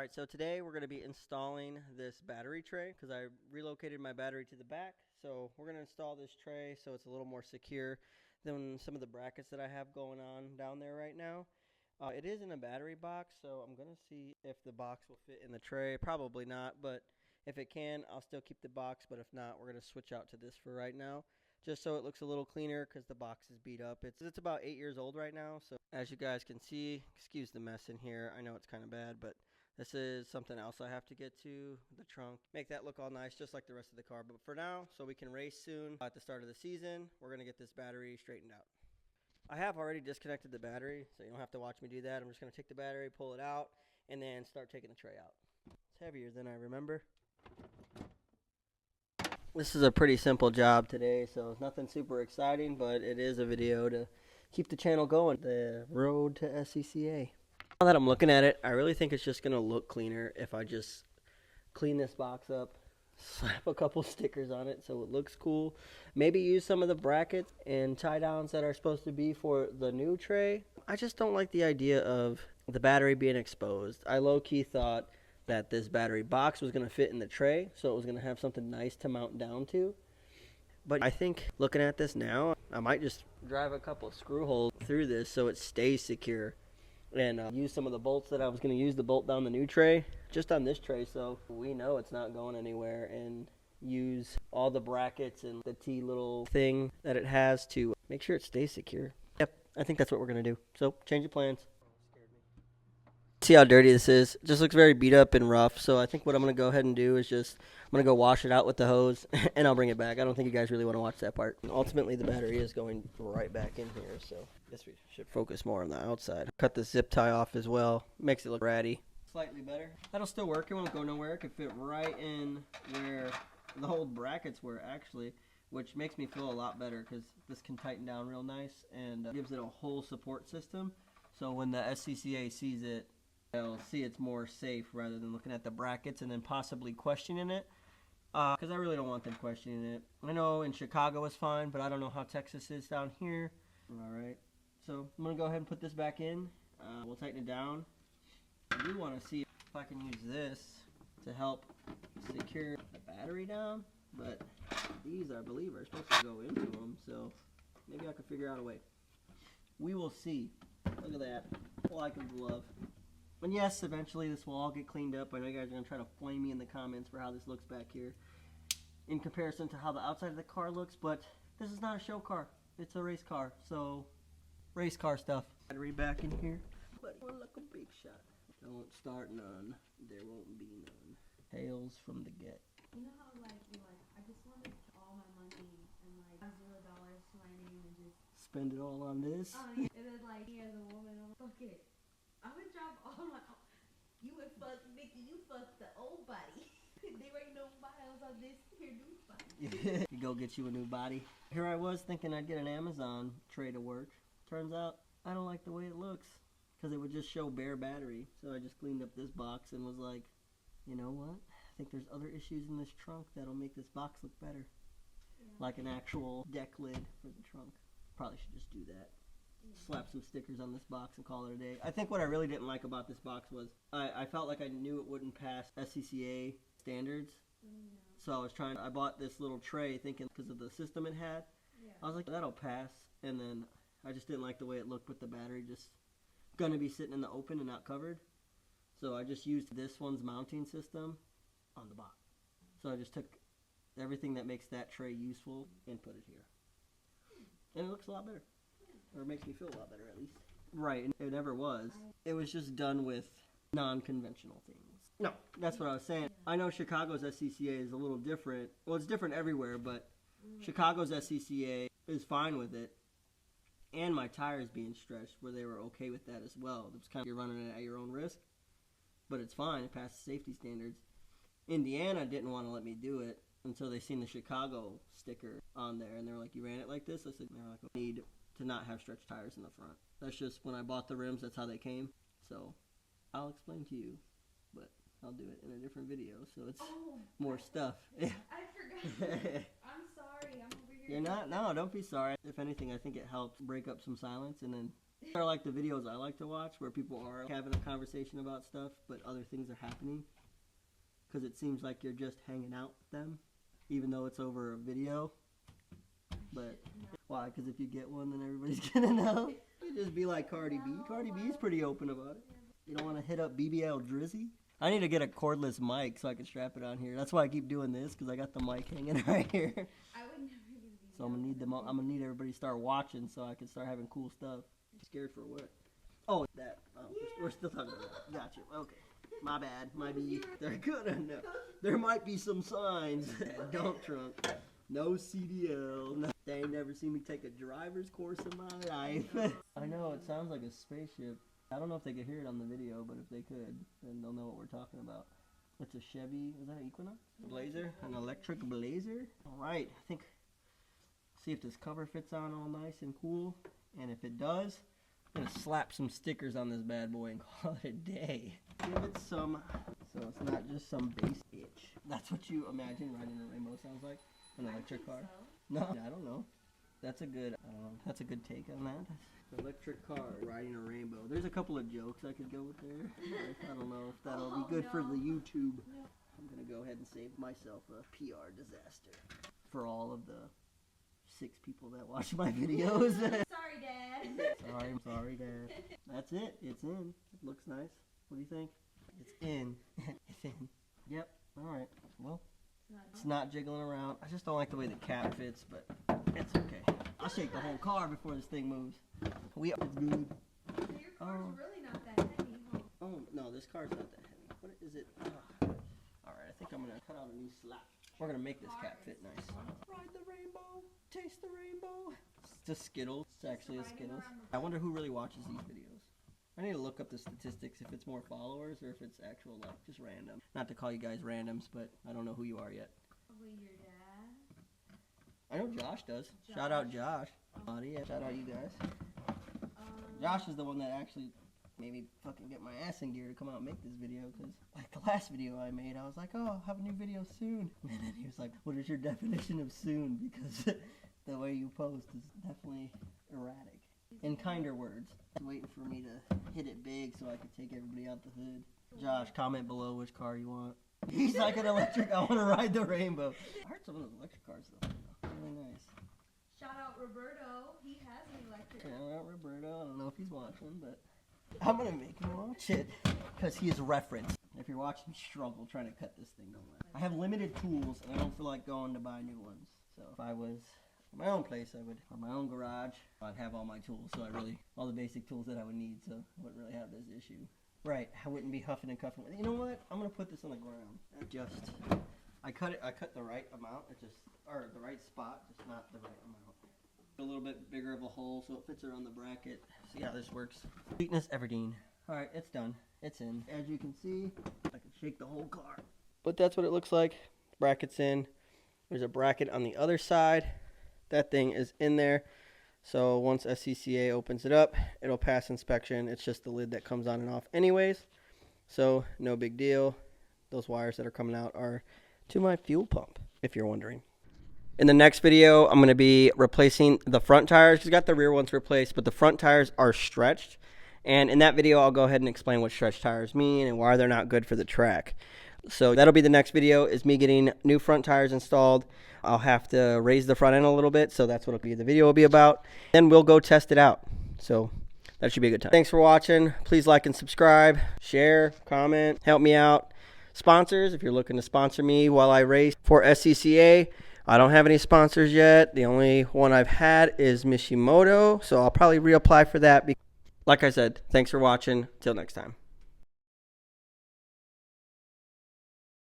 Alright, so today we're going to be installing this battery tray because I relocated my battery to the back. So we're going to install this tray so it's a little more secure than some of the brackets that I have going on down there right now. It is in a battery box, so I'm going to see if the box will fit in the tray. Probably not, but if it can, I'll still keep the box. But if not, we're going to switch out to this for right now, just so it looks a little cleaner because the box is beat up. It's about 8 years old right now, so as you guys can see, excuse the mess in here. I know it's kind of bad, but this is something else I have to get to, the trunk. Make that look all nice, just like the rest of the car. But for now, so we can race soon at the start of the season, we're going to get this battery straightened out. I have already disconnected the battery, so you don't have to watch me do that. I'm just going to take the battery, pull it out, and then start taking the tray out. It's heavier than I remember. This is a pretty simple job today, so it's nothing super exciting, but it is a video to keep the channel going. The road to SCCA. Now that I'm looking at it, I really think it's just going to look cleaner if I just clean this box up, slap a couple stickers on it so it looks cool. Maybe use some of the brackets and tie downs that are supposed to be for the new tray. I just don't like the idea of the battery being exposed. I low-key thought that this battery box was going to fit in the tray, so it was going to have something nice to mount down to. But I think looking at this now, I might just drive a couple screw holes through this so it stays secure. And use some of the bolts that I was going to use to bolt down the new tray just on this tray so we know it's not going anywhere, and use all the brackets and the T little thing that it has to make sure it stays secure. Yep, I think that's what we're going to do. So change of plans. See how dirty this is. It just looks very beat up and rough, so I think what I'm going to go ahead and do is I'm going to go wash it out with the hose and I'll bring it back. I don't think you guys really want to watch that part. And ultimately the battery is going right back in here, so I guess we should focus more on the outside. Cut the zip tie off as well. Makes it look ratty. Slightly better. That'll still work. It won't go nowhere. It can fit right in where the old brackets were actually, which makes me feel a lot better because this can tighten down real nice and gives it a whole support system. So when the SCCA sees it, they'll see it's more safe rather than looking at the brackets and then possibly questioning it. Because I really don't want them questioning it. I know in Chicago it's fine, but I don't know how Texas is down here. Alright, so I'm going to go ahead and put this back in. We'll tighten it down. I do want to see if I can use this to help secure the battery down, but these, I believe, are supposed to go into them, so maybe I can figure out a way. We will see. Look at that. Like of love. And yes, eventually this will all get cleaned up. I know you guys are going to try to flame me in the comments for how this looks back here in comparison to how the outside of the car looks, but this is not a show car. It's a race car, so race car stuff. Battery back in here, but we're like a big shot. Don't start none. There won't be none. Hails from the get. You know how I just wanted all my money and $0 to my name and just spend it all on this? And then me as a woman, I'm fuck it. I would drop all my. You would fuck Mickey. You fuck the old body. There ain't no miles on this here new body. You go get you a new body. Here I was thinking I'd get an Amazon tray to work. Turns out I don't like the way it looks because it would just show bare battery. So I just cleaned up this box and was like, you know what? I think there's other issues in this trunk that'll make this box look better. Yeah. Like an actual deck lid for the trunk. Probably should just do that. Slap some stickers on this box and call it a day. I think what I really didn't like about this box was I felt like I knew it wouldn't pass SCCA standards. So I bought this little tray thinking because of the system it had. Yeah. I was like, that'll pass. And then I just didn't like the way it looked with the battery just going to be sitting in the open and not covered. So I just used this one's mounting system on the box. So I just took everything that makes that tray useful and put it here. And it looks a lot better. Or it makes me feel a lot better, at least. Right, and it never was. It was just done with non-conventional things. No, that's what I was saying. I know Chicago's SCCA is a little different. Well, it's different everywhere, but Chicago's SCCA is fine with it. And my tires being stretched, where they were okay with that as well. It was kind of, you're running it at your own risk. But it's fine. It passes safety standards. Indiana didn't want to let me do it until they seen the Chicago sticker on there. And they were like, you ran it like this? I said, they're like, we need to not have stretched tires in the front. That's just when I bought the rims, that's how they came. So I'll explain to you, but I'll do it in a different video, so it's more stuff. I forgot. I'm sorry. I'm over here. You're not? No, don't be sorry. If anything, I think it helps break up some silence and then Are like the videos I like to watch where people are having a conversation about stuff, but other things are happening. Because it seems like you're just hanging out with them, even though it's over a video. But why? Because if you get one, then everybody's gonna know. You just be like Cardi B. Cardi B's pretty open about it. You don't want to hit up BBL Drizzy? I need to get a cordless mic so I can strap it on here. That's why I keep doing this, because I got the mic hanging right here. I would never do So I'm gonna need everybody to start watching so I can start having cool stuff. Scared for what? Oh, that. Oh, we're still talking about that. Gotcha. Okay. My bad. My B. They're gonna know. There might be some signs. Dump trunk. No CDL. No. They ain't never seen me take a driver's course in my life. I know, it sounds like a spaceship. I don't know if they could hear it on the video, but if they could, then they'll know what we're talking about. It's a Chevy. Is that an Equinox? Blazer? An electric Blazer? Alright, I think. See if this cover fits on all nice and cool. And if it does, I'm going to slap some stickers on this bad boy and call it a day. Give it some, so it's not just some base bitch. That's what you imagine riding a rainbow sounds like? An electric car? No, I don't know. That's a good take on that. Electric car riding a rainbow. There's a couple of jokes I could go with there. I don't know if that'll be good for the YouTube. I'm going to go ahead and save myself a PR disaster for all of the 6 people that watch my videos. Sorry, Dad. Sorry, Dad. That's it. It's in. It looks nice. What do you think? It's in. It's in. Yep. All right. Well, it's not jiggling around. I just don't like the way the cap fits, but it's okay. I'll shake the whole car before this thing moves. It's good. So your car's really not that heavy, huh? Oh, no, this car's not that heavy. What is it? All right, I think I'm going to cut out a new slot. We're going to make this cap fit nice. Ride the rainbow. Taste the rainbow. It's a Skittles. It's actually a Skittles. I wonder who really watches these videos. I need to look up the statistics if it's more followers or if it's actual, like, just random. Not to call you guys randoms, but I don't know who you are yet. Probably your dad. I know Josh does. Shout out Josh. Yeah, shout out you guys. Josh is the one that actually made me fucking get my ass in gear to come out and make this video, because like the last video I made, I was like, oh, I'll have a new video soon. And then he was like, what is your definition of soon? Because the way you post is definitely erratic. In kinder words. Waiting for me to hit it big so I could take everybody out the hood. Josh, comment below which car you want. He's like an electric, I want to ride the rainbow. I heard some of those electric cars though. Really nice. Shout out Roberto. He has an electric. Shout out Roberto. I don't know if he's watching, but I'm going to make him watch it because he is referenced. If you're watching me struggle trying to cut this thing, don't laugh. I have limited tools and I don't feel like going to buy new ones. So if I was in my own place, I would, or my own garage, I'd have all my tools. So all the basic tools that I would need, so I wouldn't really have this issue. Right, I wouldn't be huffing and cuffing. You know what? I'm going to put this on the ground. I cut the right amount, or the right spot, just not the right amount. A little bit bigger of a hole so it fits around the bracket. See how this works. Sweetness Everdeen. Alright, it's done. It's in. As you can see, I can shake the whole car. But that's what it looks like. Bracket's in. There's a bracket on the other side. That thing is in there. So once SCCA opens it up, it'll pass inspection. It's just the lid that comes on and off anyways. So no big deal. Those wires that are coming out are to my fuel pump, if you're wondering. In the next video, I'm going to be replacing the front tires. He's got the rear ones replaced, but the front tires are stretched. And in that video, I'll go ahead and explain what stretched tires mean and why they're not good for the track. So that'll be the next video, is me getting new front tires installed. I'll have to raise the front end a little bit, so that's what the video will be about. Then we'll go test it out. So that should be a good time. Thanks for watching. Please like and subscribe, share, comment, help me out. Sponsors, if you're looking to sponsor me while I race for SCCA, I don't have any sponsors yet. The only one I've had is Mishimoto, so I'll probably reapply for that. Like I said, thanks for watching. Till next time.